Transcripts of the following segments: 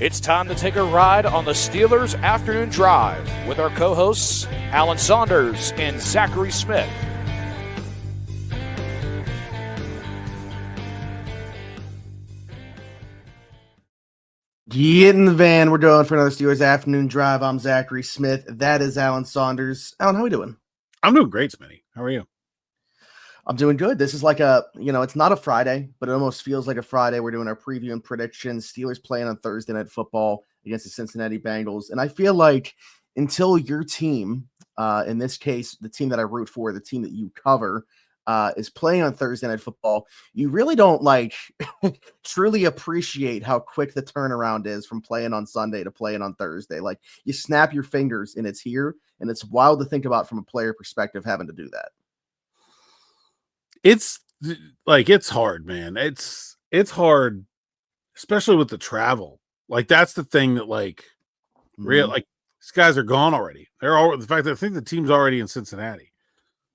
It's time to take a ride on the Steelers Afternoon Drive with our co-hosts, Alan Saunders and Zachary Smith. Get in the van. We're going for another Steelers Afternoon Drive. I'm Zachary Smith. That is Alan Saunders. Alan, how are we doing? I'm doing great, Smitty. How are you? I'm doing good. This is like it's not a Friday, but it almost feels like a Friday. We're doing our preview and predictions. Steelers playing on Thursday Night Football against the Cincinnati Bengals. And I feel like until your team, in this case, the team that I root for, the team that you cover, is playing on Thursday Night Football, you really don't truly appreciate how quick the turnaround is from playing on Sunday to playing on Thursday. Like, you snap your fingers and it's here, and it's wild to think about from a player perspective having to do that. It's hard, man. It's hard, especially with the travel. Like, that's the thing that real these guys are gone already. They're all the fact that I think the team's already in Cincinnati.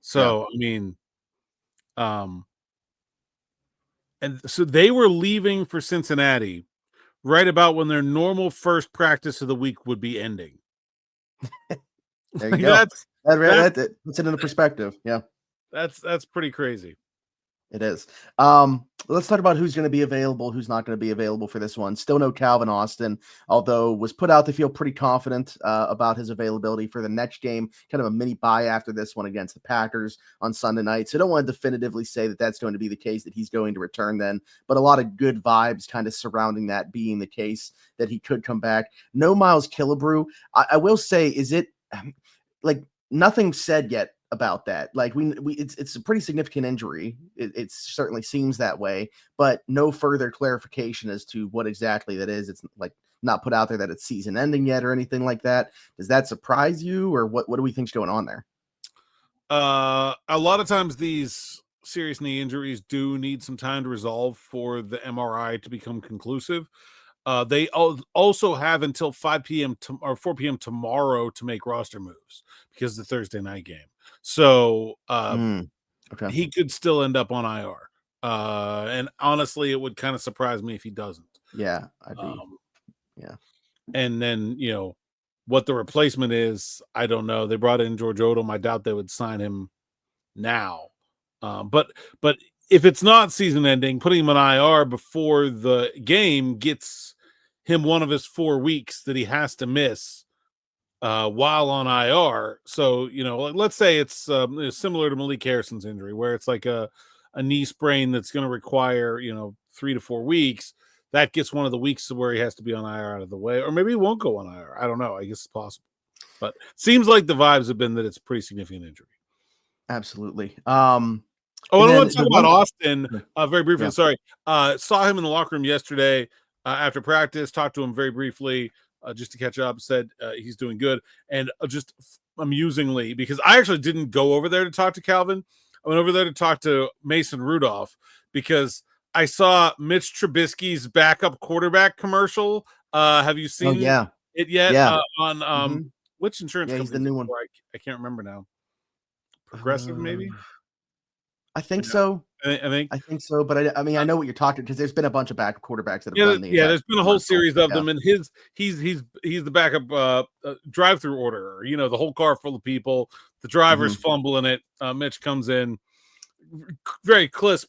So yeah. I mean, and so they were leaving for Cincinnati right about when their normal first practice of the week would be ending. There you go. That puts it into perspective. Yeah. That's pretty crazy. It is. Let's talk about who's going to be available, who's not going to be available for this one. Still no Calvin Austin, although was put out to feel pretty confident about his availability for the next game, kind of a mini bye after this one against the Packers on Sunday night. So I don't want to definitively say that that's going to be the case, that he's going to return then, but a lot of good vibes kind of surrounding that being the case, that he could come back. No Miles Killebrew. I will say, is it nothing said yet about that? Like, it's a pretty significant injury. It certainly seems that way, but no further clarification as to what exactly that is. It's not put out there that it's season ending yet or anything like that. Does that surprise you, or what do we think's going on there? A lot of times these serious knee injuries do need some time to resolve for the MRI to become conclusive. They also have until 5 p.m. or 4 p.m. tomorrow to make roster moves because of the Thursday night game. So okay. He could still end up on IR. And honestly, it would kind of surprise me if he doesn't. Yeah, I'd be. Yeah. And then, what the replacement is, I don't know. They brought in George Odom. I doubt they would sign him now. But if it's not season ending, putting him on IR before the game gets him one of his 4 weeks that he has to miss while on IR. So, let's say it's similar to Malik Harrison's injury, where it's like a knee sprain that's going to require, 3 to 4 weeks. That gets one of the weeks where he has to be on IR out of the way, or maybe he won't go on IR. I don't know. I guess it's possible. But seems like the vibes have been that it's a pretty significant injury. Absolutely. I want to talk about Austin very briefly. Yeah. Sorry. Saw him in the locker room yesterday after practice, talked to him very briefly just to catch up, said he's doing good. And just amusingly, because I actually didn't go over there to talk to Calvin. I went over there to talk to Mason Rudolph because I saw Mitch Trubisky's backup quarterback commercial. Have you seen it yet? Yeah. On which insurance company? He's the new one. I can't remember now. Progressive, maybe? I think so. I think so, but I mean, I know what you're talking, because there's been a bunch of backup quarterbacks that have done these. Yeah, there's been a whole series of them, and he's the backup drive-through orderer. The whole car full of people. The driver's fumbling it. Mitch comes in, very crisp,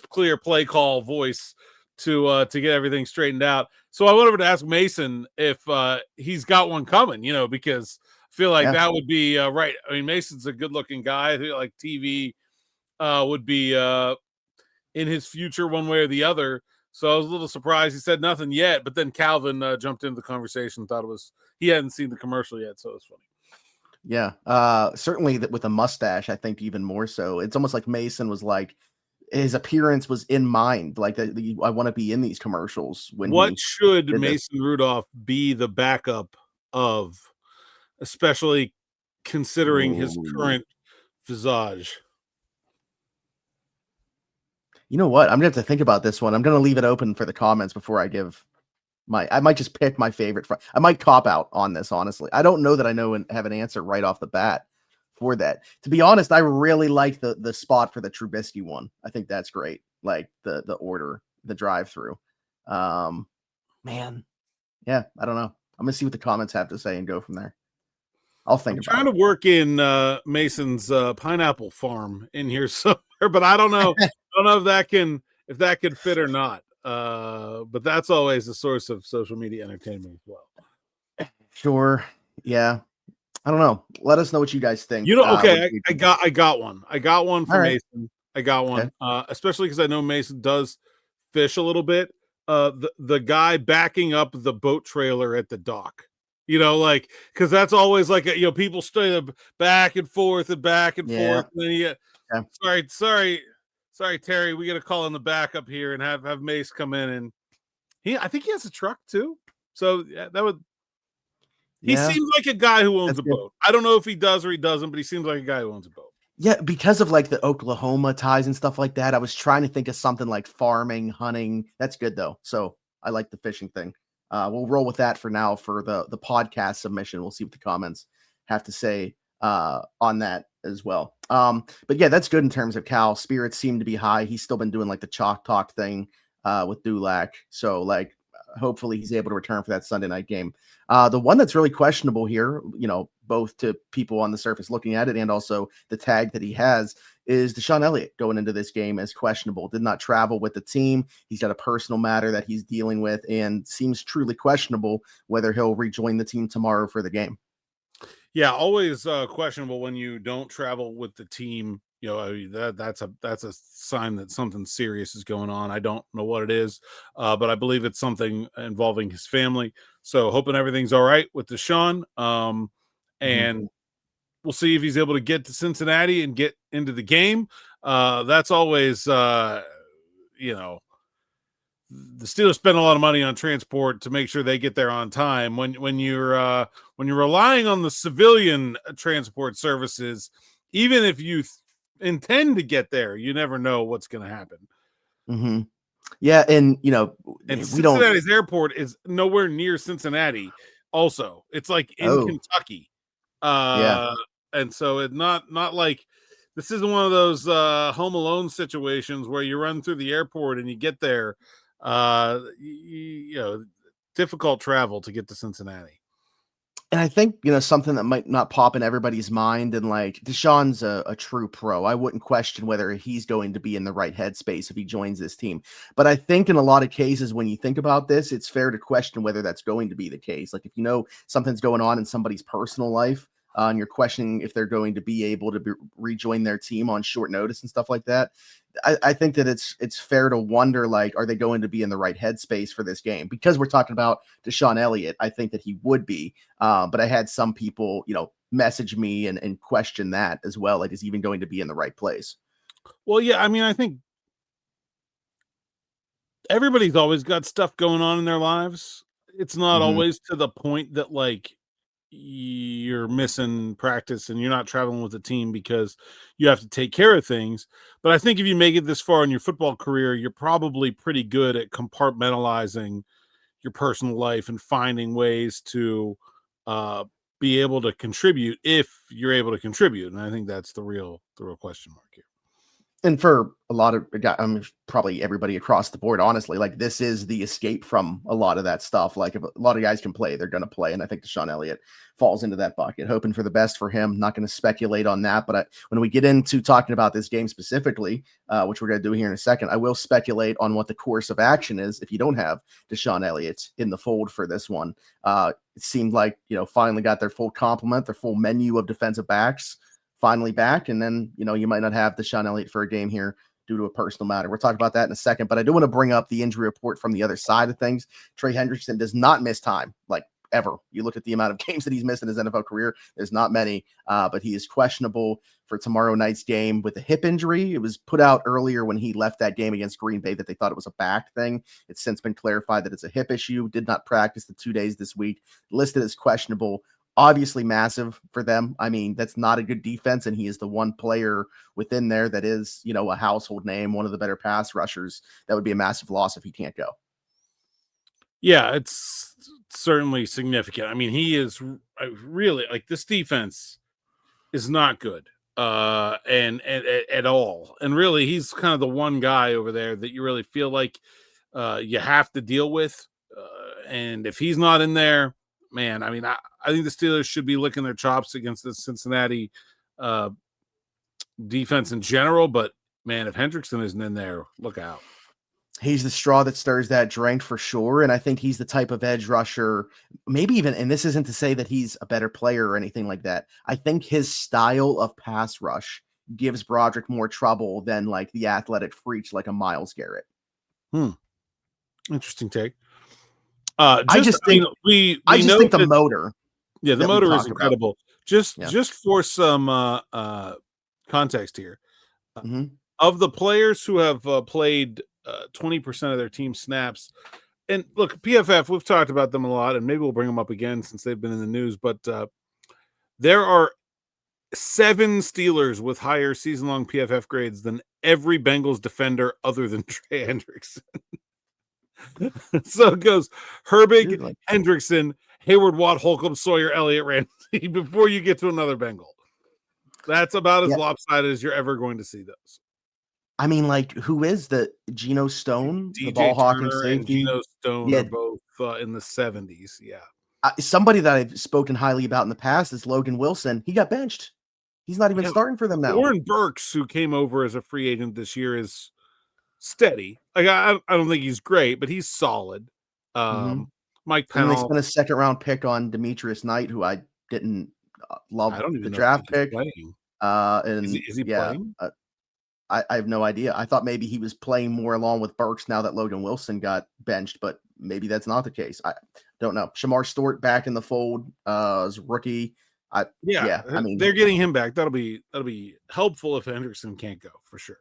clear play call voice to get everything straightened out. So I went over to ask Mason if he's got one coming. Because I feel like that would be right. I mean, Mason's a good-looking guy. I feel like TV would be in his future one way or the other. So I was a little surprised. He said nothing yet, but then Calvin jumped into the conversation, thought he hadn't seen the commercial yet, so it was funny. Yeah, certainly with a mustache, I think even more so. It's almost like Mason was like, his appearance was in mind, like I want to be in these commercials. What should Mason Rudolph be the backup of, especially considering his current visage? You know what? I'm going to have to think about this one. I'm going to leave it open for the comments before I give I might just pick my favorite. I might cop out on this, honestly. I don't know that I know and have an answer right off the bat for that. To be honest, I really like the spot for the Trubisky one. I think that's great. Like the order, the drive-through. Man, Yeah, I don't know. I'm gonna see what the comments have to say and go from there. I'll think I'm about trying it. to work in Mason's pineapple farm in here somewhere, but I don't know. I don't know if that can fit or not. But that's always a source of social media entertainment as well. Sure. Yeah. I don't know. Let us know what you guys think. Okay, I got one. I got one for All right. Mason. I got Okay. one. Especially because I know Mason does fish a little bit. The guy backing up the boat trailer at the dock. Like because that's always like people stay back and forth and back and Yeah. forth. And then you Okay. sorry, Terry. We got to call in the backup here and have Mace come in, and I think he has a truck too. So that would. He Yeah. seems like a guy who owns That's a good. boat. I don't know if he does or he doesn't, but he seems like a guy who owns a boat. Yeah, because of like the Oklahoma ties and stuff like that, I was trying to think of something like farming, hunting. That's good though. So I like the fishing thing. We'll roll with that for now for the podcast submission. We'll see what the comments have to say on that as well. But yeah, that's good in terms of Cal. Spirits seem to be high. He's still been doing like the chalk talk thing with Dulac. So like hopefully he's able to return for that Sunday night game. The one that's really questionable here, both to people on the surface looking at it and also the tag that he has, is Deshon Elliott going into this game as questionable. Did not travel with the team. He's got a personal matter that he's dealing with and seems truly questionable whether he'll rejoin the team tomorrow for the game. Yeah, always questionable when you don't travel with the team. That's a sign that something serious is going on. I don't know what it is, but I believe it's something involving his family. So hoping everything's all right with Deshon. And we'll see if he's able to get to Cincinnati and get into the game. That's always the Steelers spend a lot of money on transport to make sure they get there on time. When you're relying on the civilian transport services, even if you intend to get there, you never know what's going to happen. Mm-hmm. Yeah, and Cincinnati's airport is nowhere near Cincinnati. Also, it's like in Kentucky. Yeah. And so it's not like this isn't one of those Home Alone situations where you run through the airport and you get there. Difficult travel to get to Cincinnati. And I think, something that might not pop in everybody's mind, and like Deshon's a true pro. I wouldn't question whether he's going to be in the right headspace if he joins this team. But I think in a lot of cases, when you think about this, it's fair to question whether that's going to be the case. Like if something's going on in somebody's personal life, and you're questioning if they're going to be able to rejoin their team on short notice and stuff like that, I think that it's fair to wonder, like, are they going to be in the right headspace for this game? Because we're talking about Deshon Elliott, I think that he would be. But I had some people, message me and question that as well. Like, is he even going to be in the right place? Well, yeah, I mean, I think everybody's always got stuff going on in their lives. It's not always to the point that like you're missing practice and you're not traveling with the team because you have to take care of things. But I think if you make it this far in your football career, you're probably pretty good at compartmentalizing your personal life and finding ways to be able to contribute if you're able to contribute. And I think that's the real question mark here. And for a lot of probably everybody across the board, honestly, like this is the escape from a lot of that stuff. Like if a lot of guys can play, they're going to play. And I think Deshon Elliott falls into that bucket, hoping for the best for him. Not going to speculate on that. But when we get into talking about this game specifically, which we're going to do here in a second, I will speculate on what the course of action is if you don't have Deshon Elliott in the fold for this one. It seemed like, finally got their full complement, their full menu of defensive backs finally back. And then, you might not have Deshon Elliott for a game here due to a personal matter. We'll talk about that in a second, but I do want to bring up the injury report from the other side of things. Trey Hendrickson does not miss time, like ever. You look at the amount of games that he's missed in his NFL career, there's not many, but he is questionable for tomorrow night's game with a hip injury. It was put out earlier when he left that game against Green Bay that they thought it was a back thing. It's since been clarified that it's a hip issue. Did not practice the 2 days this week, listed as questionable. Obviously massive for them. I mean, that's not a good defense, and he is the one player within there that is, a household name, one of the better pass rushers. That would be a massive loss if he can't go. Yeah, it's certainly significant. I mean, he is really like this defense is not good and at all. And really, he's kind of the one guy over there that you really feel like you have to deal with. And if he's not in there, man, I mean, I think the Steelers should be licking their chops against the Cincinnati defense in general. But, man, if Hendrickson isn't in there, look out. He's the straw that stirs that drink for sure. And I think he's the type of edge rusher, maybe even, and this isn't to say that he's a better player or anything like that. I think his style of pass rush gives Broderick more trouble than like the athletic freaks like a Myles Garrett. Interesting take. I just think the motor. Yeah, the motor is incredible. Just for some context here, of the players who have played 20% of their team snaps, and look, PFF, we've talked about them a lot, and maybe we'll bring them up again since they've been in the news, but there are 7 Steelers with higher season-long PFF grades than every Bengals defender other than Trey Hendrickson. So it goes Herbig, Hendrickson, Hayward, Watt, Holcomb, Sawyer, Elliott, Ramsey before you get to another Bengal. That's about as lopsided as you're ever going to see those. I mean, like, who is the Geno Stone, DJ the ball hawking Turner safety? And Geno Stone are both in the 70s. Yeah. Somebody that I've spoken highly about in the past is Logan Wilson. He got benched. He's not even starting for them now. Warren Burks, who came over as a free agent this year, is steady. Like I don't think he's great, but he's solid. Mike Pennell. They spent a second round pick on Demetrius Knight, who I didn't love. I don't even the know draft if pick. And is he playing? I have no idea. I thought maybe he was playing more along with Burks now that Logan Wilson got benched, but maybe that's not the case. I don't know. Shamar Stewart back in the fold as rookie. I mean, they're getting him back. That'll be helpful if Hendrickson can't go for sure.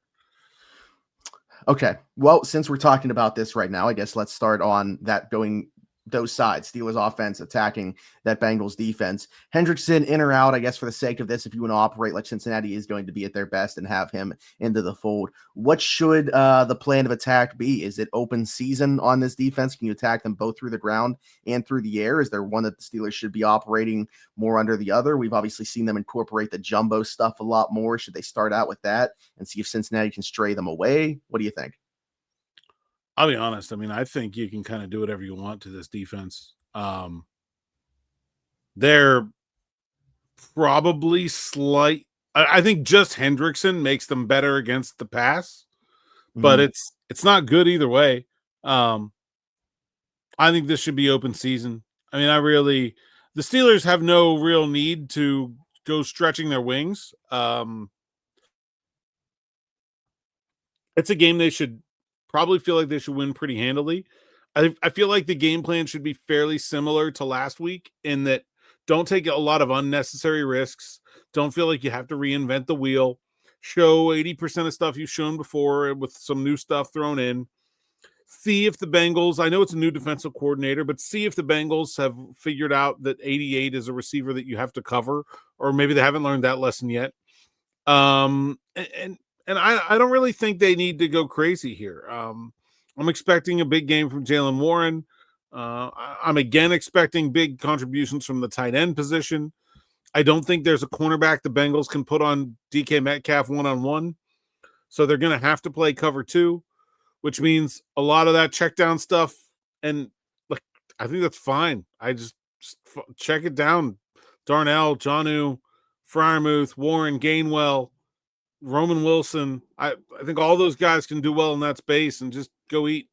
Okay. Well, since we're talking about this right now, I guess let's start on that going those sides. Steelers offense attacking that Bengals defense. Hendrickson in or out, I guess, for the sake of this, if you want to operate like Cincinnati is going to be at their best and have him into the fold. What should the plan of attack be? Is it open season on this defense? Can you attack them both through the ground and through the air? Is there one that the Steelers should be operating more under the other? We've obviously seen them incorporate the jumbo stuff a lot more. Should they start out with that and see if Cincinnati can stray them away? What do you think? I'll be honest. I mean, I think you can kind of do whatever you want to this defense. They're probably I think just Hendrickson makes them better against the pass, but it's not good either way. I think this should be open season. I mean, the Steelers have no real need to go stretching their wings. It's a game they should probably feel like they should win pretty handily. I feel like the game plan should be fairly similar to last week in that don't take a lot of unnecessary risks. Don't feel like you have to reinvent the wheel. Show 80% of stuff you've shown before with some new stuff thrown in. See if the Bengals, I know it's a new defensive coordinator, but see if the Bengals have figured out that 88 is a receiver that you have to cover, or maybe they haven't learned that lesson yet. And I don't really think they need to go crazy here. I'm expecting a big game from Jaylen Warren. I'm again expecting big contributions from the tight end position. I don't think there's a cornerback the Bengals can put on DK Metcalf one-on-one. So they're going to have to play cover 2, which means a lot of that check down stuff. And like, I think that's fine. I just check it down. Darnell, Jonnu, Freiermuth, Warren, Gainwell, Roman Wilson. I think all those guys can do well in that space and just go eat.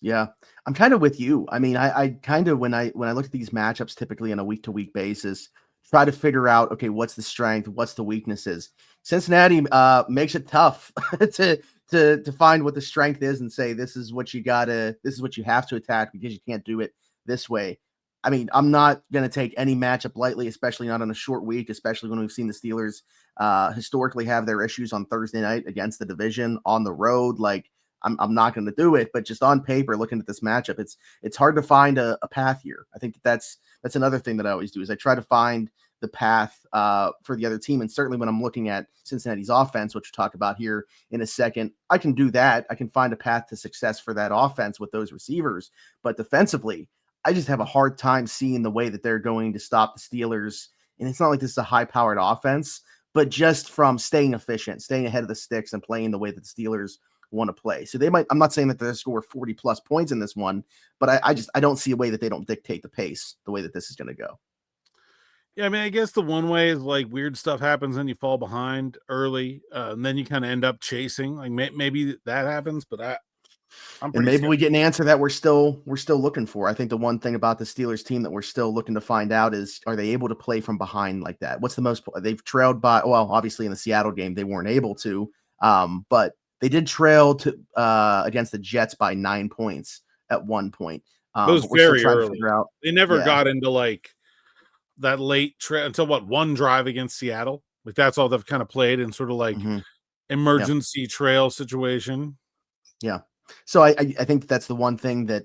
Yeah, I'm kind of with you. I mean, I kind of when I look at these matchups typically on a week-to-week basis, try to figure out, okay, what's the strength, what's the weaknesses. Cincinnati makes it tough to find what the strength is and say this is what you have to attack because you can't do it this way. I mean, I'm not going to take any matchup lightly, especially not on a short week, especially when we've seen the Steelers historically have their issues on Thursday night against the division on the road. Like, I'm not going to do it, but just on paper, looking at this matchup, it's hard to find a path here. I think that's another thing that I always do is I try to find the path for the other team. And certainly when I'm looking at Cincinnati's offense, which we'll talk about here in a second, I can do that. I can find a path to success for that offense with those receivers. But defensively, I just have a hard time seeing the way that they're going to stop the Steelers. And it's not like this is a high-powered offense, but just from staying efficient, staying ahead of the sticks and playing the way that the Steelers want to play. So they might, I'm not saying that they'll score 40 plus points in this one, but I don't see a way that they don't dictate the pace the way that this is going to go. Yeah, I mean, I guess the one way is like weird stuff happens and you fall behind early, and then you kind of end up chasing. Like maybe that happens, but I'm And pretty maybe skeptical. we get an answer that we're still looking for. I think the one thing about the Steelers team that we're still looking to find out is, are they able to play from behind like that? What's the most they've trailed by? Well, obviously in the Seattle game they weren't able to, but they did trail to against the Jets by 9 points at one point. It was But we're still very trying to early. figure out. They never Yeah. got into like that late until one drive against Seattle. Like that's all they've kind of played in sort of like emergency trail situation. Yeah. So I think that's the one thing that,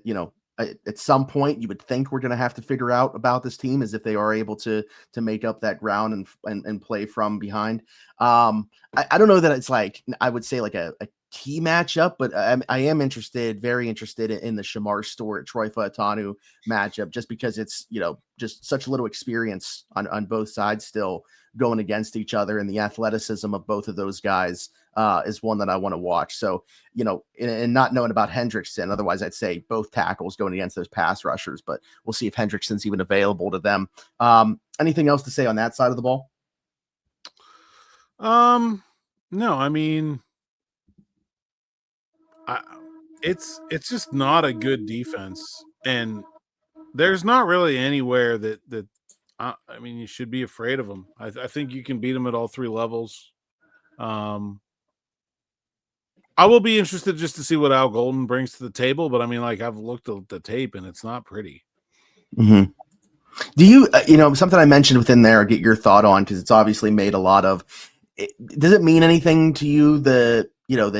at some point you would think we're going to have to figure out about this team, is if they are able to make up that ground and play from behind. I don't know that it's like, I would say like a key matchup, but I am very interested in the Shamar Stewart, Troy Fautanu matchup, just because it's, just such little experience on both sides still going against each other, and the athleticism of both of those guys is one that I want to watch. So, and not knowing about Hendrickson, otherwise I'd say both tackles going against those pass rushers, but we'll see if Hendrickson's even available to them. Anything else to say on that side of the ball? No, I mean, it's just not a good defense, and there's not really anywhere that I mean, you should be afraid of them. I think you can beat them at all three levels. I will be interested just to see what Al Golden brings to the table, but I mean, like, I've looked at the tape and it's not pretty. Mm-hmm. Do you, something I mentioned within there, get your thought on, because it's obviously made a lot of. Does it mean anything to you, the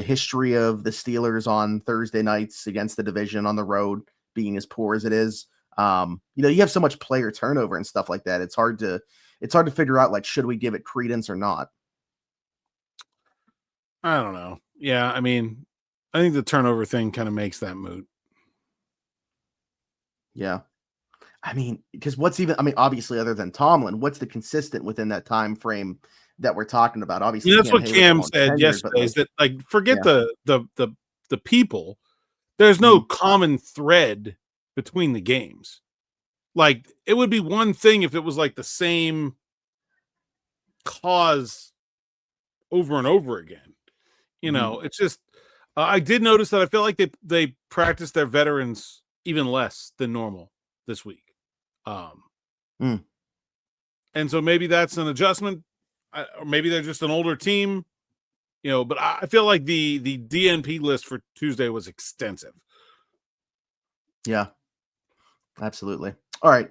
history of the Steelers on Thursday nights against the division on the road being as poor as it is? You have so much player turnover and stuff like that. It's hard to figure out, like, should we give it credence or not? I don't know. Yeah, I mean, I think the turnover thing kind of makes that moot. Yeah. I mean, because obviously, other than Tomlin, what's the consistent within that time frame that we're talking about? Obviously, that's what Cam said yesterday. Is that, like, forget the people. There's no common thread between the games. Like, it would be one thing if it was like the same cause over and over again. It's just I did notice that I feel like they practiced their veterans even less than normal this week. And so maybe that's an adjustment, or maybe they're just an older team, but I feel like the DNP list for Tuesday was extensive. Yeah, absolutely. All right.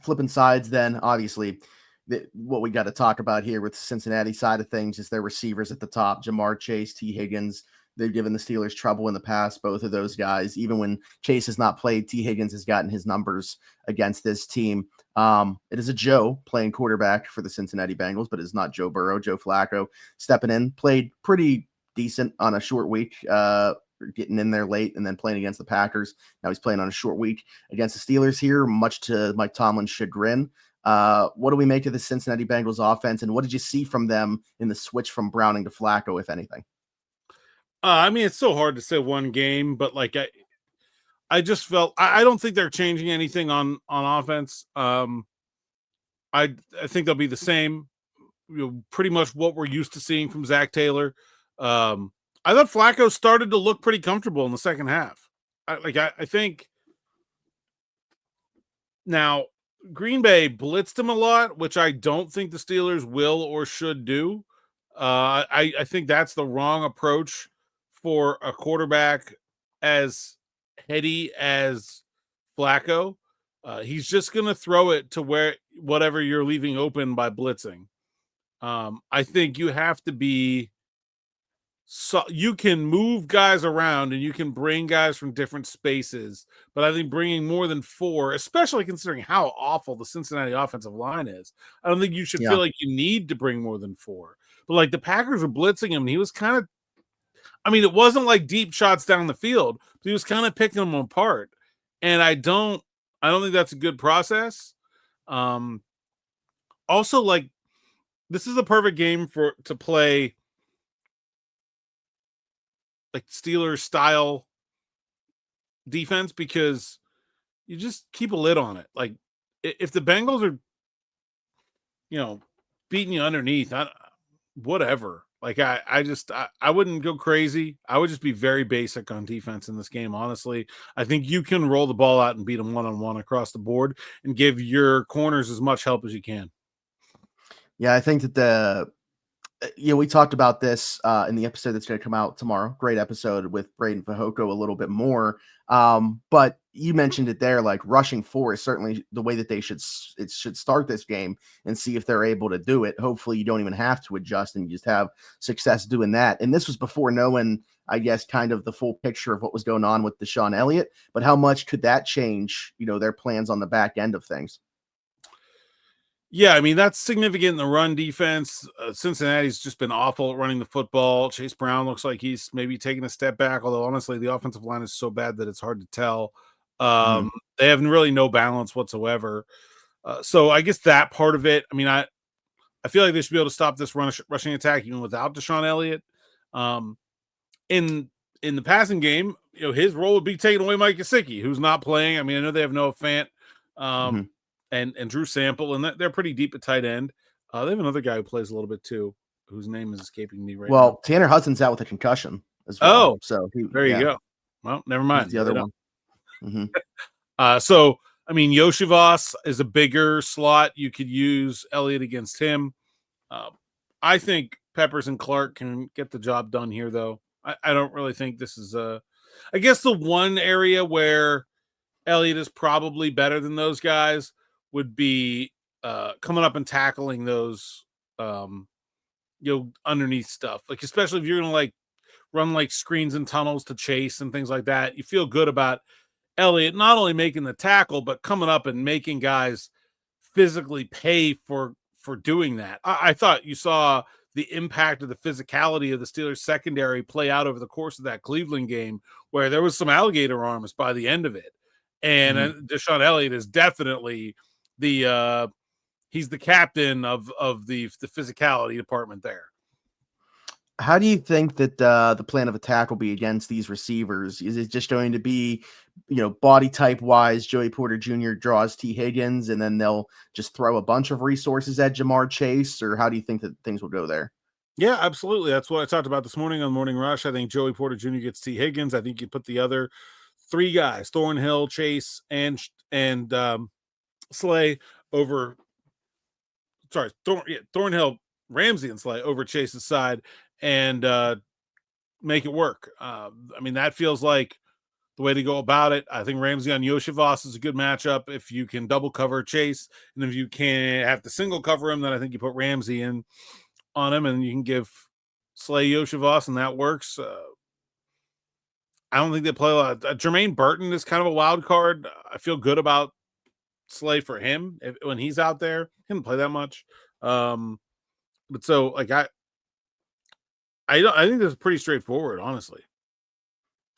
Flipping sides then, obviously, what we got to talk about here with the Cincinnati side of things is their receivers at the top, Jamar Chase, T. Higgins. They've given the Steelers trouble in the past, both of those guys. Even when Chase has not played, T. Higgins has gotten his numbers against this team. It is a Joe playing quarterback for the Cincinnati Bengals, but it's not Joe Burrow. Joe Flacco stepping in, played pretty decent on a short week, getting in there late and then playing against the Packers. Now he's playing on a short week against the Steelers here, much to Mike Tomlin's chagrin. What do we make of the Cincinnati Bengals offense, and what did you see from them in the switch from Browning to Flacco, if anything? I mean, it's so hard to say one game, but like I just felt I don't think they're changing anything on offense. I think they'll be the same, pretty much what we're used to seeing from Zach Taylor. I thought Flacco started to look pretty comfortable in the second half. I think now Green Bay blitzed him a lot, which I don't think the Steelers will or should do. I think that's the wrong approach for a quarterback as heady as Flacco. He's just going to throw it to whatever you're leaving open by blitzing. I think you have to be so you can move guys around and you can bring guys from different spaces, but I think bringing more than four, especially considering how awful the Cincinnati offensive line is, I don't think you should feel like you need to bring more than four. But like the Packers were blitzing him, and he was kind of, I mean, it wasn't like deep shots down the field, but he was kind of picking them apart. And I don't think that's a good process. Also, like, this is a perfect game to play like Steelers style defense, because you just keep a lid on it. Like if the Bengals are, beating you underneath, whatever. Like I wouldn't go crazy. I would just be very basic on defense in this game. Honestly, I think you can roll the ball out and beat them one-on-one across the board and give your corners as much help as you can. Yeah, I think that we talked about this in the episode that's going to come out tomorrow. Great episode with Braden Fajoko a little bit more. But you mentioned it there, like rushing 4 is certainly the way that they should start this game and see if they're able to do it. Hopefully you don't even have to adjust and you just have success doing that. And this was before knowing, I guess, kind of the full picture of what was going on with Deshon Elliott, but how much could that change, their plans on the back end of things? Yeah, I mean, that's significant in the run defense. Cincinnati's just been awful at running the football. Chase Brown looks like he's maybe taking a step back, although honestly, the offensive line is so bad that it's hard to tell. They have really no balance whatsoever. So I guess that part of it, I mean, I feel like they should be able to stop this rushing attack even without Deshon Elliott. In the passing game, his role would be taking away Mike Gesicki, who's not playing. I mean, I know they have Noah Fant. And Drew Sample, and they're pretty deep at tight end. They have another guy who plays a little bit too, whose name is escaping me right now. Well, Tanner Hudson's out with a concussion as well. Oh, so there you go. Well, never mind. He's the other one. So, I mean, Yoshivas is a bigger slot. You could use Elliott against him. I think Peppers and Clark can get the job done here, though. I don't really think this is I guess the one area where Elliott is probably better than those guys would be coming up and tackling those underneath stuff, like especially if you're gonna run screens and tunnels to Chase and things like that. You feel good about Elliott not only making the tackle but coming up and making guys physically pay for doing that. I thought you saw the impact of the physicality of the Steelers secondary play out over the course of that Cleveland game, where there was some alligator arms by the end of it. And Deshon Elliott is definitely he's the captain of the physicality department there. How do you think that the plan of attack will be against these receivers? Is it just going to be, body type wise, Joey Porter Jr. draws T. Higgins, and then they'll just throw a bunch of resources at Jamar Chase, or how do you think that things will go there? Yeah, absolutely. That's what I talked about this morning on Morning Rush. I think Joey Porter Jr. gets T. Higgins. I think you put the other 3 guys, Thornhill, Chase, and Slay over. Sorry, Thornhill, Ramsey, and Slay over Chase's side, and make it work. I mean, that feels like the way to go about it. I think Ramsey on Yoshivas is a good matchup if you can double cover Chase, and if you can have to single cover him, then I think you put Ramsey in on him, and you can give Slay Yoshivas, and that works. I don't think they play a lot. Jermaine Burton is kind of a wild card. I feel good about Slay for him when he's out there. He didn't play that much. But so like I think this is pretty straightforward, honestly.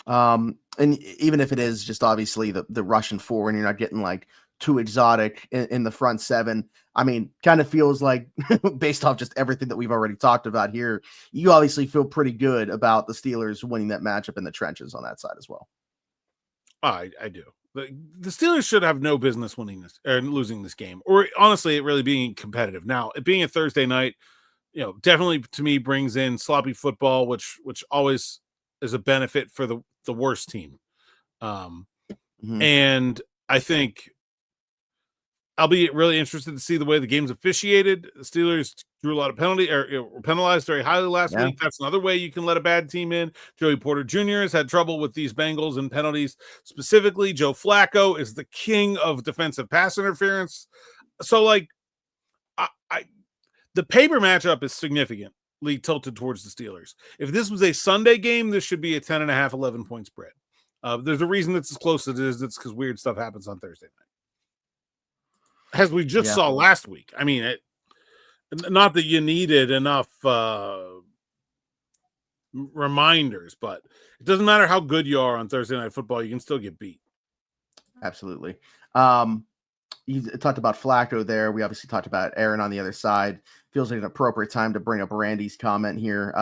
And even if it is just obviously the Russian 4 and you're not getting like too exotic in the front 7, I mean, kind of feels like based off just everything that we've already talked about here, you obviously feel pretty good about the Steelers winning that matchup in the trenches on that side as well. I do. The Steelers should have no business winning this or losing this game, or honestly, it really being competitive. Now, it being a Thursday night, definitely to me brings in sloppy football, which always is a benefit for the worst team. And I think I'll be really interested to see the way the game's officiated. The Steelers drew a lot of penalty or were penalized very highly last week. That's another way you can let a bad team in. Joey Porter Jr. has had trouble with these Bengals and penalties. Specifically, Joe Flacco is the king of defensive pass interference. So, the paper matchup is significantly tilted towards the Steelers. If this was a Sunday game, this should be a 10.5, 11-point spread. There's a reason it's as close as it is. It's because weird stuff happens on Thursday night. As we just saw last week. I mean, not that you needed enough reminders, but it doesn't matter how good you are on Thursday Night Football, you can still get beat. Absolutely. you talked about Flacco there. We obviously talked about Aaron on the other side. Feels like an appropriate time to bring up Randy's comment here.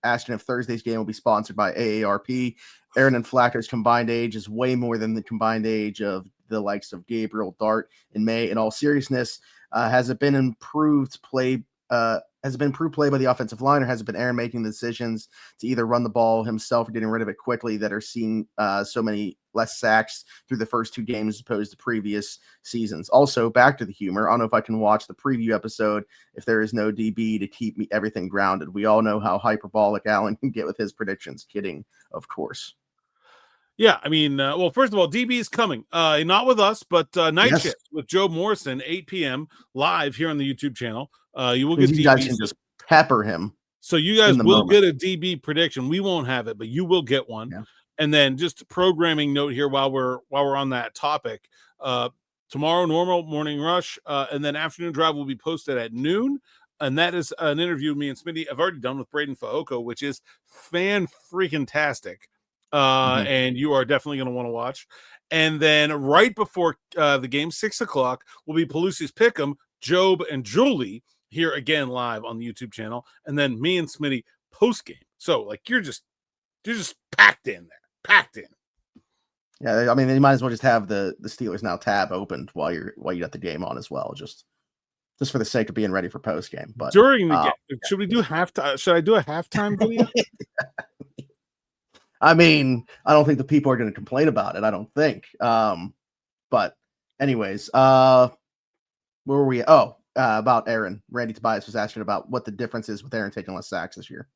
Asking if Thursday's game will be sponsored by AARP. Aaron and Flacco's combined age is way more than the combined age of the likes of Gabriel, Dart, and May. In all seriousness, has it been improved play? Has it been improved play by the offensive line, or has it been Aaron making the decisions to either run the ball himself or getting rid of it quickly that are seeing so many less sacks through the first 2 games as opposed to previous seasons? Also, back to the humor. I don't know if I can watch the preview episode if there is no DB to keep everything grounded. We all know how hyperbolic Allen can get with his predictions. Kidding, of course. Yeah, I mean, well, first of all, DB is coming. Not with us, but Night Shift with Joe Morrison, 8 p.m. live here on the YouTube channel. You will get you DB. guys can just pepper him. So you guys will get a DB prediction. We won't have it, but you will get one. Yeah. And then just a programming note here while we're on that topic. Tomorrow, normal morning rush, and then afternoon drive will be posted at noon. And that is an interview me and Smitty have already done with Braden Fahoko, which is fan-freaking-tastic. And you are definitely going to want to watch. And then right before the game, 6 o'clock, will be Pelusi's Pick'em, Job and Julie here again live on the YouTube channel. And then me and Smitty post-game. So, like, you're just packed in there. Packed in. Yeah, I mean, you might as well just have the Steelers Now tab opened while you got the game on as well, just for the sake of being ready for post game. But during the game, should we do halftime? Should I do a halftime video? I mean, I don't think the people are going to complain about it. I don't think. But anyways, where were we? About Aaron. Randy Tobias was asking about what the difference is with Aaron taking less sacks this year.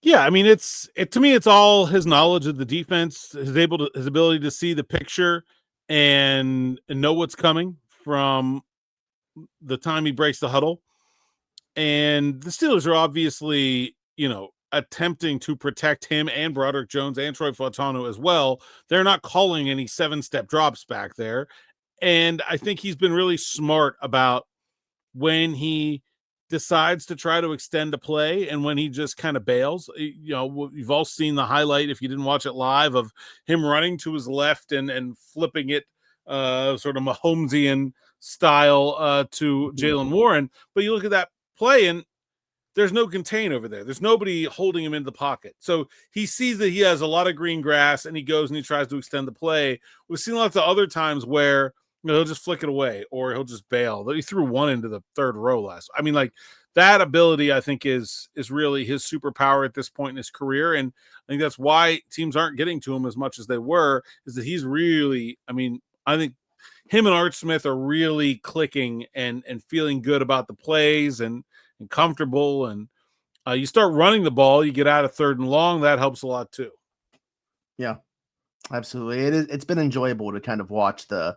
Yeah, I mean, to me, it's all his knowledge of the defense, his ability to see the picture and know what's coming from the time he breaks the huddle. And the Steelers are obviously, attempting to protect him and Broderick Jones and Troy Fautano as well. They're not calling any 7-step drops back there. And I think he's been really smart about when he decides to try to extend a play and when he just kind of bails. You've all seen the highlight, if you didn't watch it live, of him running to his left and flipping it sort of Mahomesian style to Jaylen Warren. But you look at that play and there's no contain over there. There's nobody holding him in the pocket. So he sees that he has a lot of green grass and he goes and he tries to extend the play. We've seen lots of other times where he'll just flick it away or he'll just bail. He threw one into the third row last. I mean, like, that ability, I think, is really his superpower at this point in his career. And I think that's why teams aren't getting to him as much as they were, is that he's really, I think him and Art Smith are really clicking and feeling good about the plays and comfortable. And you start running the ball, you get out of 3rd and long. That helps a lot too. Yeah, absolutely. It's been enjoyable to kind of watch the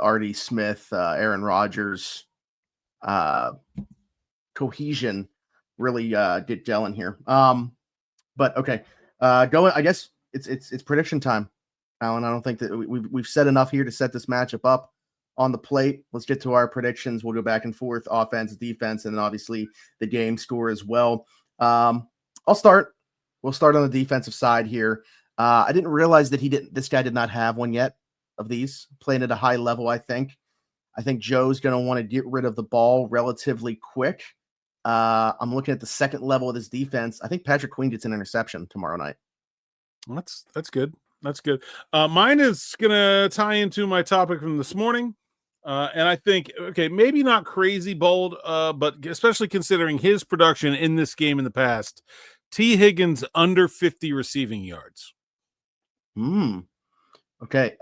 Artie Smith, Aaron Rodgers cohesion really get gelling here. But okay, I guess it's prediction time, Alan. I don't think that we've said enough here to set this matchup up on the plate. Let's get to our predictions. We'll go back and forth, offense, defense, and then obviously the game score as well. I'll start. We'll start on the defensive side here. I didn't realize that this guy did not have one yet of these, playing at a high level. I think Joe's going to want to get rid of the ball relatively quick. I'm looking at the second level of this defense. I think Patrick Queen gets an interception tomorrow night. That's good. That's good. Mine is going to tie into my topic from this morning. And I think, okay, maybe not crazy bold, but especially considering his production in this game in the past, T. Higgins under 50 receiving yards. Okay.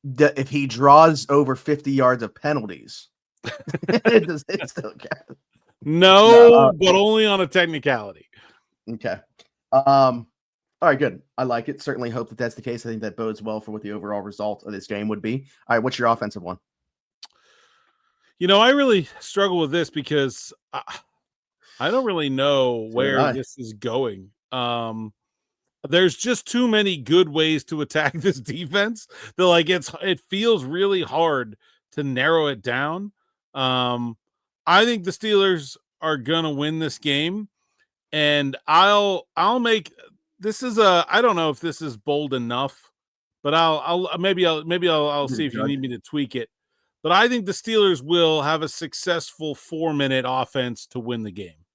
If he draws over 50 yards of penalties, it still count. No, but only on a technicality. Okay. All right, good. I like it. Certainly hope that that's the case. I think that bodes well for what the overall result of this game would be. All right, what's your offensive one? I really struggle with this because I don't really know where this is going. There's just too many good ways to attack this defense that it feels really hard to narrow it down. I think the Steelers are gonna win this game, and I'll make this is I don't know if this is bold enough, but I'll see if you need me to tweak it. But I think the Steelers will have a successful 4-minute offense to win the game.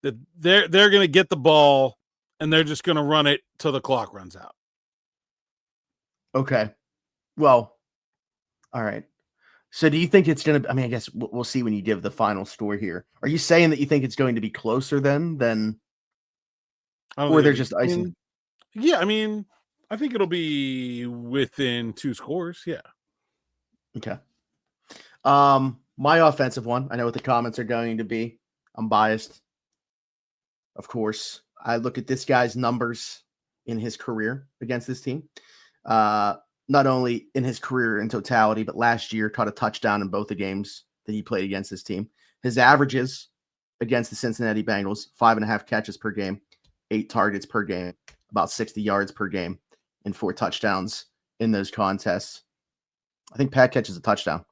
That they're going to get the ball and they're just going to run it till the clock runs out. Okay. Well, all right. So do you think it's going to, I mean, I guess we'll see when you give the final score here. Are you saying that you think it's going to be closer than or they're just icing? Yeah, I mean, I think it'll be within 2 scores. Yeah. Okay. My offensive one, I know what the comments are going to be. I'm biased. Of course, I look at this guy's numbers in his career against this team. Not only in his career in totality, but last year caught a touchdown in both the games that he played against this team. His averages against the Cincinnati Bengals, 5.5 catches per game, 8 targets per game, about 60 yards per game, and 4 touchdowns in those contests. I think Pat catches a touchdown.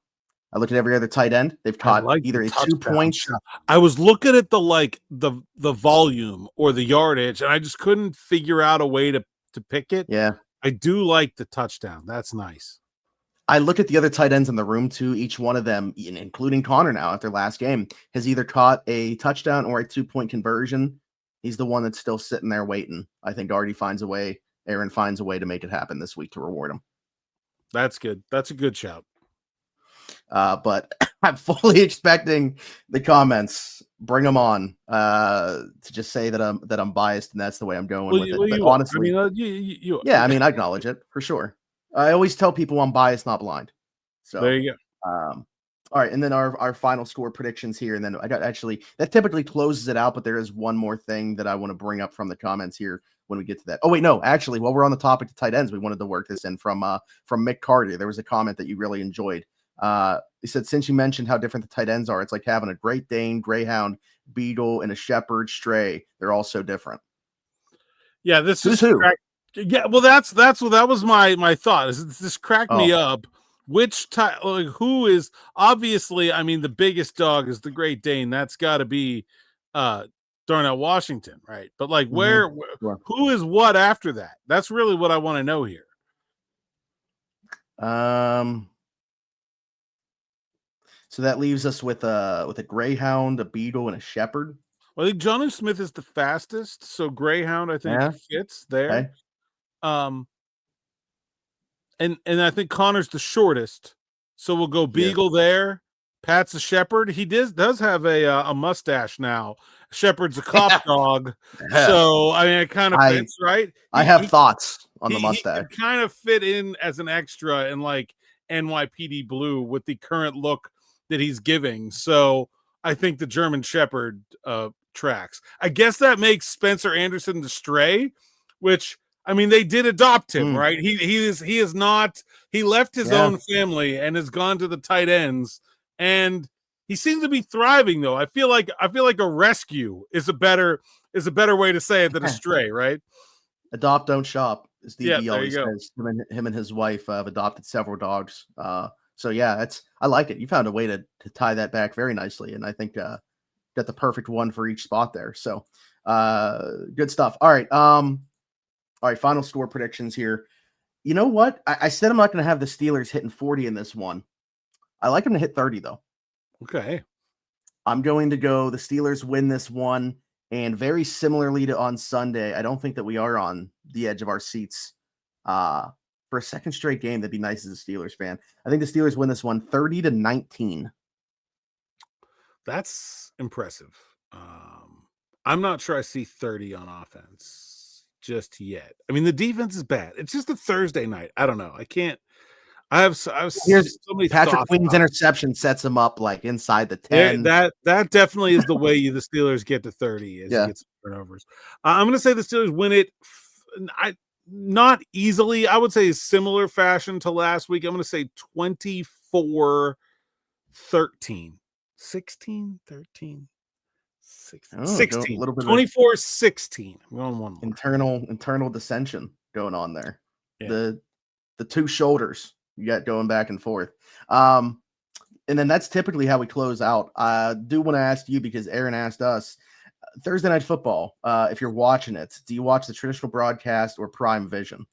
I look at every other tight end. They've caught either a 2 points. I was looking at the volume or the yardage, and I just couldn't figure out a way to pick it. Yeah. I do like the touchdown. That's nice. I look at the other tight ends in the room too. Each one of them, including Connor now after last game, has either caught a touchdown or a 2-point conversion. He's the one that's still sitting there waiting. I think Aaron finds a way to make it happen this week to reward him. That's good. That's a good shout. But I'm fully expecting the comments. Bring them on to just say that I'm biased, and that's the way I'm going with it. But honestly, I mean, I acknowledge it for sure. I always tell people I'm biased, not blind. So there you go. All right, and then our final score predictions here, and then I got that typically closes it out. But there is one more thing that I want to bring up from the comments here when we get to that. Oh wait, no, actually, while we're on the topic of tight ends, we wanted to work this in from Mick Carter. There was a comment that you really enjoyed. He said, since you mentioned how different the tight ends are, it's like having a Great Dane, Greyhound, Beagle, and a Shepherd Stray. They're all so different. Yeah, this is who. Yeah, well, that was my thought. This cracked me up. Who is obviously? I mean, the biggest dog is the Great Dane. That's got to be Darnell Washington, right? But like, who is what after that? That's really what I want to know here. So that leaves us with a Greyhound, a Beagle, and a Shepherd. Well, I think Deshon Smith is the fastest, so Greyhound I think fits there. Okay. And I think Connor's the shortest, so we'll go Beagle there. Pat's a Shepherd. He does have a mustache now. Shepherd's a cop dog, so I mean it kind of fits, right? I have thoughts on the mustache. He kind of fit in as an extra in like NYPD Blue with the current look that he's giving. So I think the German Shepherd tracks. I guess that makes Spencer Anderson the Stray, which I mean they did adopt him, right? He is not. He left his own family and has gone to the tight ends, and he seems to be thriving though. I feel like a rescue is a better way to say it than a stray, right? Adopt, don't shop, as DB always says. Him and his wife have adopted several dogs. So yeah, I like it. You found a way to tie that back very nicely, and I think got the perfect one for each spot there. So good stuff. All right. All right, final score predictions here. You know what? I said I'm not going to have the Steelers hitting 40 in this one. I like them to hit 30 though. Okay. I'm going to go the Steelers win this one, and very similarly to on Sunday, I don't think that we are on the edge of our seats for a second straight game. That'd be nice as a Steelers fan. I think the Steelers win this one 30-19. That's impressive. I'm not sure I see 30 on offense just yet. I mean, the defense is bad. It's just a Thursday night. I don't know. I have so many Patrick Queen's interception sets him up like inside the 10. That definitely is the way the Steelers get to 30 is he gets turnovers. I'm going to say the Steelers win it. Not easily. I would say similar fashion to last week. I'm going to say 24-13. 16, 13, 16. 16. 24-16. I'm going one more. Internal dissension going on there. Yeah. The two shoulders you got going back and forth. And then that's typically how we close out. I do want to ask you, because Aaron asked us, Thursday Night Football, if you're watching it, do you watch the traditional broadcast or Prime Vision?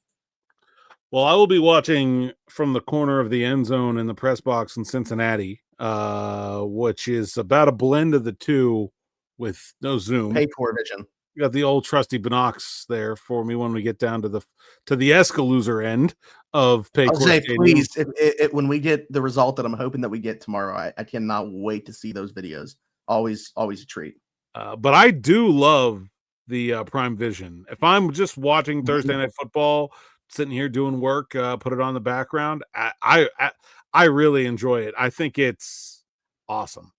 Well, I will be watching from the corner of the end zone in the press box in Cincinnati, which is about a blend of the two with no Zoom. Pay for vision. You got the old trusty Binocs there for me when we get down to the Escalooser end of Paycor I'll say, Stadium. please, when we get the result that I'm hoping that we get tomorrow, I cannot wait to see those videos. Always a treat. But I do love the Prime Vision. If I'm just watching Thursday Night Football, sitting here doing work, put it on the background, I really enjoy it. I think it's awesome.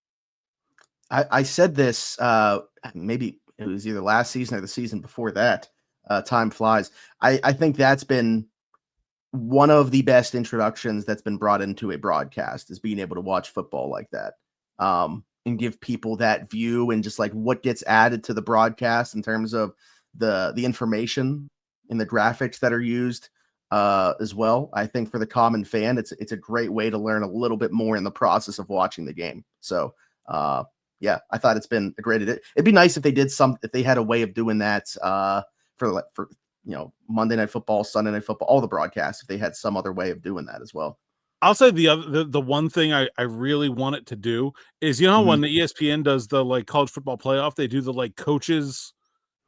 I said this, maybe it was either last season or the season before that. Time flies. I think that's been one of the best introductions that's been brought into a broadcast, is being able to watch football like that, and give people that view and just like what gets added to the broadcast in terms of the information and the graphics that are used as well. I think for the common fan, it's a great way to learn a little bit more in the process of watching the game. So yeah, I thought it's been a great edit. It'd be nice if they did if they had a way of doing that for Monday Night Football, Sunday Night Football, all the broadcasts, if they had some other way of doing that as well. I'll say the one thing I really want it to do is, when the ESPN does the like college football playoff, they do the like coaches,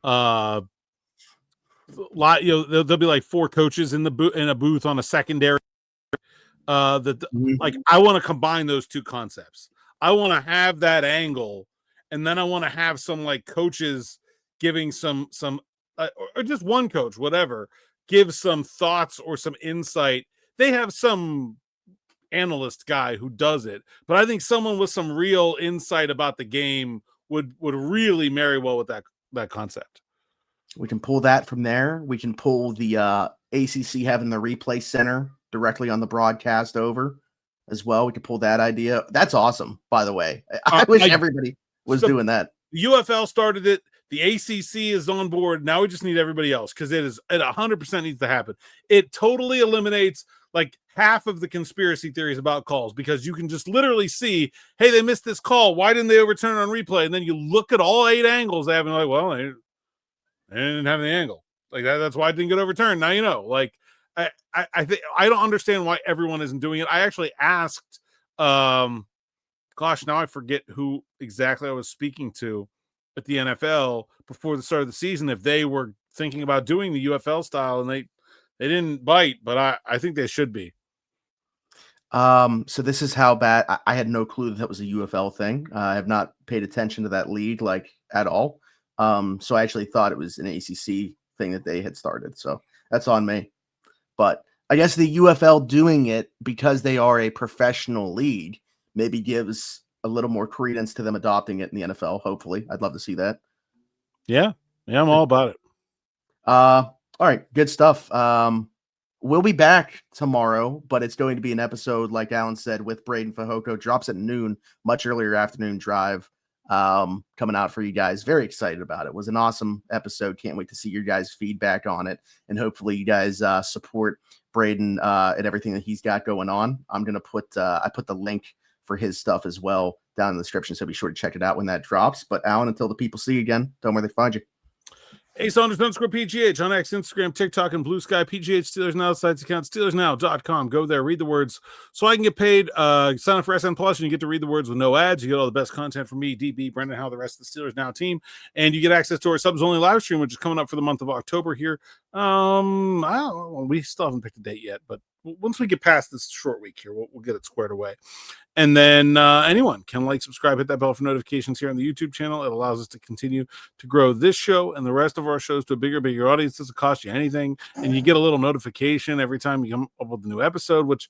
there'll be like 4 coaches in a booth on a secondary. Like I want to combine those two concepts. I want to have that angle, and then I want to have some like coaches giving some or just one coach, whatever, give some thoughts or some insight. They have some analyst guy who does it, but I think someone with some real insight about the game would really marry well with that concept. We can pull that from there. We can pull the ACC having the replay center directly on the broadcast over as well. We could pull that idea. That's awesome, by the way. I wish everybody was doing that. The UFL started it. The ACC is on board. Now we just need everybody else, because it 100% needs to happen. It totally eliminates like half of the conspiracy theories about calls, because you can just literally see, hey, they missed this call. Why didn't they overturn it on replay? And then you look at all 8 angles they have, and like, well, they didn't have the angle. Like that's why it didn't get overturned. Now you know. Like I think I don't understand why everyone isn't doing it. I actually asked, gosh, now I forget who exactly I was speaking to at the NFL before the start of the season, if they were thinking about doing the UFL style, and they didn't bite, but I think they should be. So this is how bad I had no clue that was a UFL thing. I have not paid attention to that league like at all. So I actually thought it was an ACC thing that they had started. So that's on me. But I guess the UFL doing it because they are a professional league maybe gives a little more credence to them adopting it in the NFL. Hopefully, I'd love to see that. Yeah, I'm all about it. All right, good stuff. We'll be back tomorrow, but it's going to be an episode, like Alan said, with Braden Fajoko. Drops at noon, much earlier afternoon drive, coming out for you guys. Very excited about it. It was an awesome episode. Can't wait to see your guys' feedback on it, and hopefully you guys support Braden and everything that he's got going on. I'm gonna put I put the link for his stuff as well down in the description, so be sure to check it out when that drops. But Alan, until the people see you again, tell them where they find you. Hey, Saunders _PGH on X, Instagram, TikTok, and Blue Sky. PGH Steelers Now sites account, SteelersNow.com. Go there, read the words so I can get paid. Sign up for SN Plus, and you get to read the words with no ads. You get all the best content from me, DB, Brendan, Howe, the rest of the Steelers Now team, and you get access to our subs only live stream, which is coming up for the month of October here. We still haven't picked a date yet, but once we get past this short week here, we'll get it squared away. And then anyone can like, subscribe, hit that bell for notifications here on the YouTube channel. It allows us to continue to grow this show and the rest of our shows to a bigger audience. It doesn't cost you anything, and you get a little notification every time you come up with a new episode, which,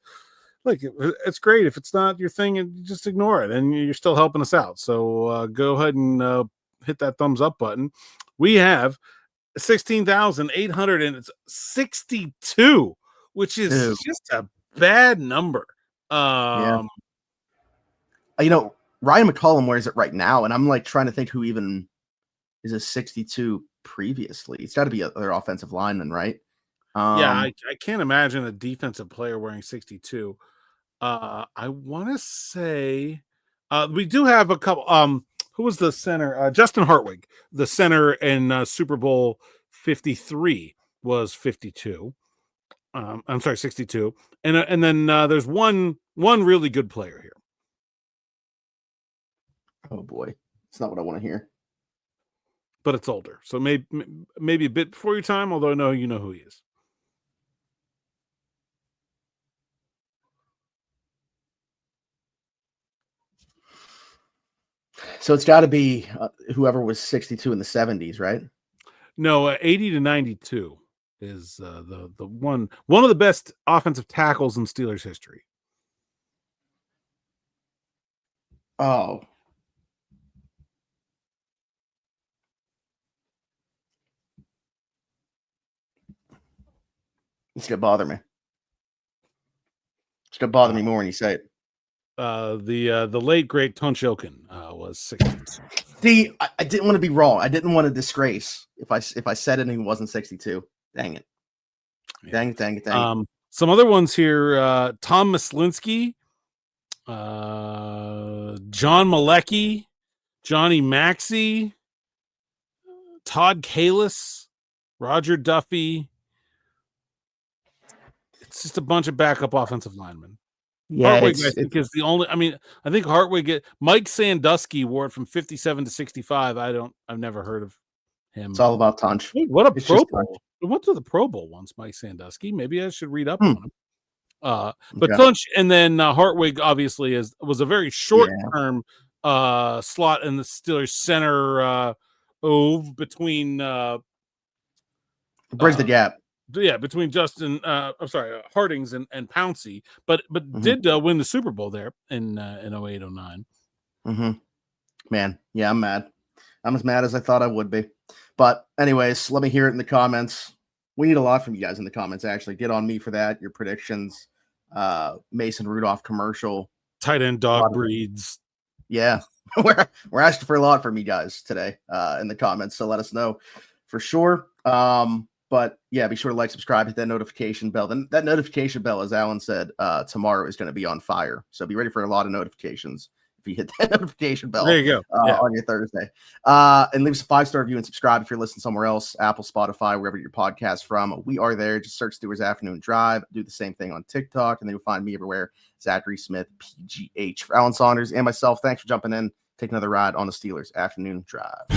like, it's great. If it's not your thing, you just ignore it, and you're still helping us out. So go ahead and hit that thumbs up button. We have 16,862, which is just a bad number. Yeah. Ryan McCollum wears it right now, and I'm like trying to think who even is a 62 previously. It's got to be other offensive lineman, right? I can't imagine a defensive player wearing 62. I want to say we do have a couple. Who was the center? Justin Hartwig, the center in Super Bowl 53 was 52. I'm sorry, 62. And then there's one really good player here. Oh boy, it's not what I want to hear. But it's older, so maybe a bit before your time. Although I know you know who he is. So it's got to be whoever was 62 in the 70s, right? No, 80 to 92 is the one of the best offensive tackles in Steelers history. Oh. It's gonna bother me. It's gonna bother me more when you say it. The late great Tunch Ilkin was 62. See, I didn't want to be wrong. I didn't want to disgrace if I said it and he wasn't 62. Dang it. Yeah. Dang it. Some other ones here, Tom Myslinski, John Malecki, Johnny Maxey, Todd Kalis, Roger Duffy. It's just a bunch of backup offensive linemen. Yeah, Hartwig, I think, is the only. I mean, I think Hartwig. Mike Sandusky wore it from 57 to 65. I've never heard of him. It's all about Tunch. What a Pro Bowl! I went to the Pro Bowl once, Mike Sandusky. Maybe I should read up on him. But Tunch, and then Hartwig obviously was a very short term slot in the Steelers center between bridge the gap. Yeah, between Hardings and Pouncey, but did win the Super Bowl there in 08-09. Mm-hmm. Man, yeah, I'm mad. I'm as mad as I thought I would be. But anyways, let me hear it in the comments. We need a lot from you guys in the comments, actually. Get on me for that. Your predictions. Mason Rudolph commercial. Tight end dog breeds. Yeah. We're asking for a lot from you guys today in the comments, so let us know for sure. But yeah, be sure to like, subscribe, hit that notification bell. Then that notification bell, as Alan said, tomorrow is going to be on fire. So be ready for a lot of notifications if you hit that notification bell. There you go. On your Thursday. And leave us a 5-star review and subscribe if you're listening somewhere else, Apple, Spotify, wherever your podcast from. We are there. Just search Steelers Afternoon Drive. Do the same thing on TikTok, and then you'll find me everywhere. Zachary Smith, PGH. For Alan Saunders and myself, thanks for jumping in. Take another ride on the Steelers Afternoon Drive.